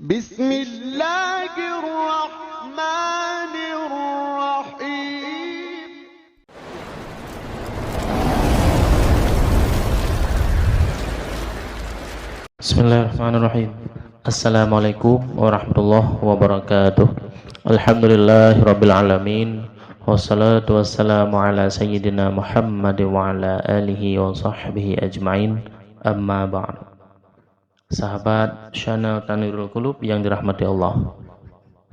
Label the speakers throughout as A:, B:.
A: Bismillahirrahmanirrahim.
B: Bismillahirrahmanirrahim. Assalamualaikum warahmatullahi wabarakatuh. Alhamdulillahirabbil alamin. Wassalatu wassalamu ala sayyidina Muhammad wa ala alihi wa sahbihi ajmain. Amma ba'd. Sahabat channel Tanwirul Qulub yang dirahmati Allah.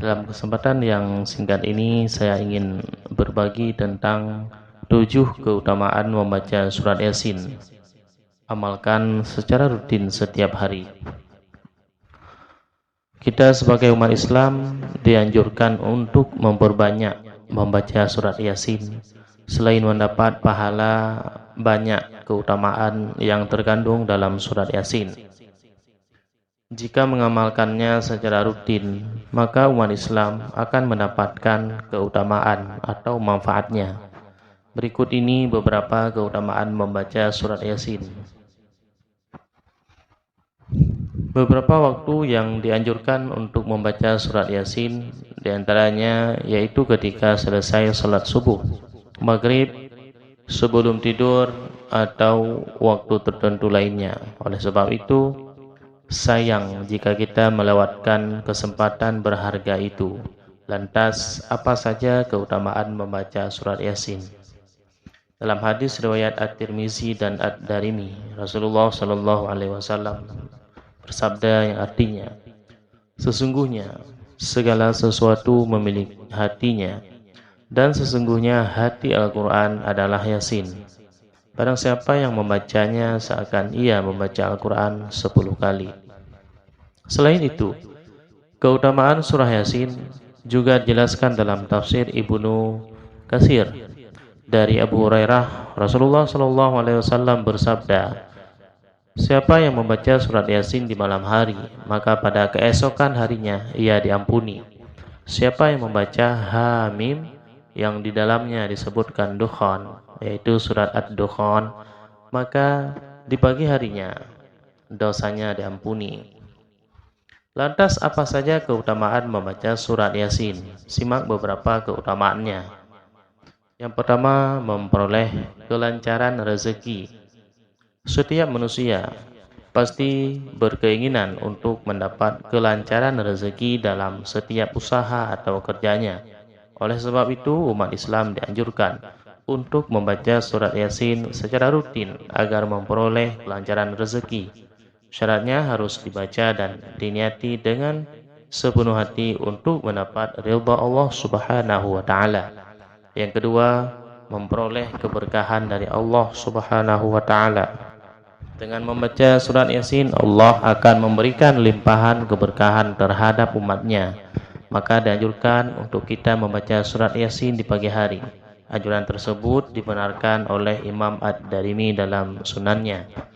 B: Dalam kesempatan yang singkat ini saya ingin berbagi tentang 7 keutamaan membaca surat Yasin. Amalkan secara rutin setiap hari. Kita sebagai umat Islam dianjurkan untuk memperbanyak membaca surat Yasin. Selain mendapat pahala, banyak keutamaan yang terkandung dalam surat Yasin. Jika mengamalkannya secara rutin, maka umat Islam akan mendapatkan keutamaan atau manfaatnya. Berikut ini beberapa keutamaan membaca surat Yasin. Beberapa waktu yang dianjurkan untuk membaca surat Yasin, diantaranya yaitu ketika selesai salat subuh, maghrib, sebelum tidur, atau waktu tertentu lainnya. Oleh sebab itu, sayang jika kita melewatkan kesempatan berharga itu. Lantas, apa saja keutamaan membaca surat Yasin? Dalam hadis riwayat At-Tirmizi dan Ad-Darimi, Rasulullah SAW bersabda yang artinya, sesungguhnya segala sesuatu memiliki hatinya, dan sesungguhnya hati Al-Quran adalah Yasin. Barang siapa yang membacanya seakan ia membaca Al-Quran 10 kali. Selain itu, keutamaan surah Yasin juga dijelaskan dalam tafsir Ibnu Katsir. Dari Abu Hurairah, Rasulullah SAW bersabda, siapa yang membaca surat Yasin di malam hari, maka pada keesokan harinya ia diampuni. Siapa yang membaca Hamim yang di dalamnya disebutkan Dukhan, yaitu surat Ad-Dukhan, maka di pagi harinya dosanya diampuni. Lantas apa saja keutamaan membaca surat Yasin? Simak beberapa keutamaannya. Yang pertama, memperoleh kelancaran rezeki. Setiap manusia pasti berkeinginan untuk mendapat kelancaran rezeki dalam setiap usaha atau kerjanya. Oleh sebab itu, umat Islam dianjurkan untuk membaca surat Yasin secara rutin agar memperoleh kelancaran rezeki. Syaratnya harus dibaca dan diniati dengan sepenuh hati untuk mendapat ridha Allah Subhanahu wa taala. Yang kedua, memperoleh keberkahan dari Allah Subhanahu wa taala. Dengan membaca surat Yasin, Allah akan memberikan limpahan keberkahan terhadap umatnya. Maka dianjurkan untuk kita membaca surat Yasin di pagi hari. Anjuran tersebut dibenarkan oleh Imam Ad-Darimi dalam sunannya.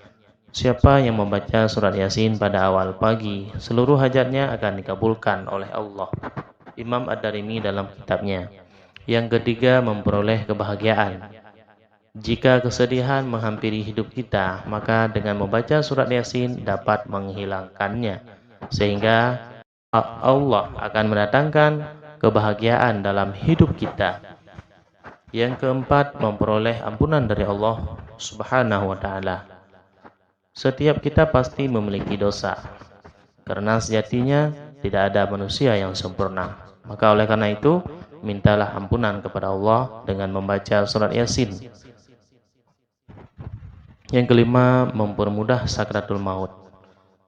B: Siapa yang membaca surat Yasin pada awal pagi, seluruh hajatnya akan dikabulkan oleh Allah. Imam Ad-Darimi dalam kitabnya. Yang ketiga, memperoleh kebahagiaan. Jika kesedihan menghampiri hidup kita, maka dengan membaca surat Yasin dapat menghilangkannya, sehingga Allah akan mendatangkan kebahagiaan dalam hidup kita. Yang keempat, memperoleh ampunan dari Allah Subhanahu wa taala. Setiap kita pasti memiliki dosa, karena sejatinya tidak ada manusia yang sempurna. Maka oleh karena itu, mintalah ampunan kepada Allah dengan membaca surat Yasin. Yang kelima, mempermudah sakratul maut.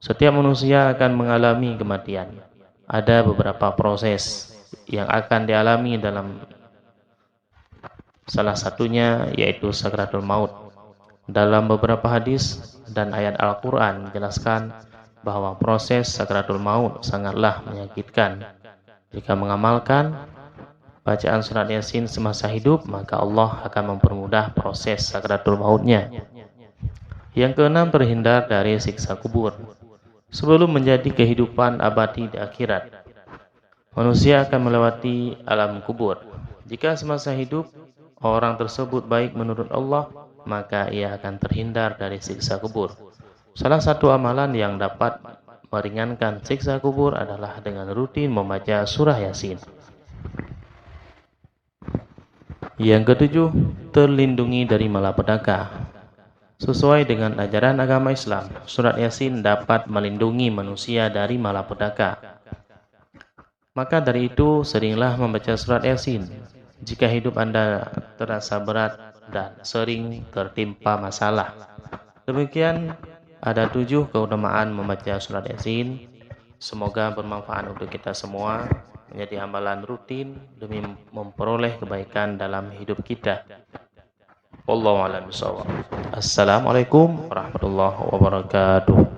B: Setiap manusia akan mengalami kematian. Ada beberapa proses yang akan dialami dalam salah satunya yaitu sakratul maut. Dalam beberapa hadis dan ayat Al-Quran menjelaskan bahwa proses sakratul maut sangatlah menyakitkan. Jika mengamalkan bacaan surat Yasin semasa hidup, maka Allah akan mempermudah proses sakratul mautnya. Yang keenam, terhindar dari siksa kubur. Sebelum menjadi kehidupan abadi di akhirat, manusia akan melewati alam kubur. Jika semasa hidup orang tersebut baik menurut Allah, maka ia akan terhindar dari siksa kubur. Salah satu amalan yang dapat meringankan siksa kubur adalah dengan rutin membaca surah Yasin. Yang ketujuh, terlindungi dari malapetaka. Sesuai dengan ajaran agama Islam, surat Yasin dapat melindungi manusia dari malapetaka. Maka dari itu, seringlah membaca surat Yasin jika hidup Anda terasa berat dan sering tertimpa masalah. Demikian ada 7 keutamaan membaca surat Yasin. Semoga bermanfaat untuk kita semua, menjadi amalan rutin demi memperoleh kebaikan dalam hidup kita. Wallahu a'lam bishawab. Assalamualaikum warahmatullahi wabarakatuh.